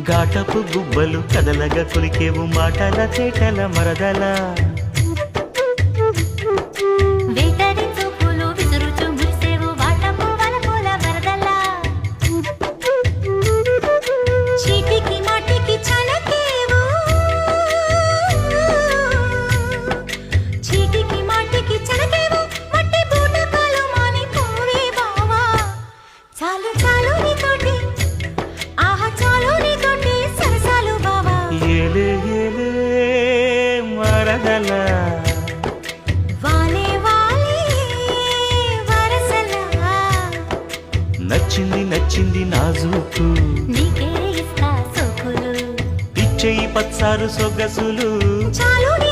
ఘాటపు గుబ్బలు కదలగా కొలికేవు మాటల చేటల మరదల వేటరి చూపులు విసురుచు మురిసేవు వాటపు వలపుల వరదల చీటికి మాటికి చనకేవు చీటికి మాటికి చనకేవు మట్టి బూటకాలు మాని పోవే బావా చాలు చాలు నీతోటి ఆహా చాలు నీతోటి సరసాలు బావా ఏలే ఏలే మరదల వాలే వాలే వరసలా నచ్చింది నచ్చింది నాజూకు నీకే ఇస్తా సోకులు పిచ్చేయి పచ్చారు సొగసులు చాలు నీ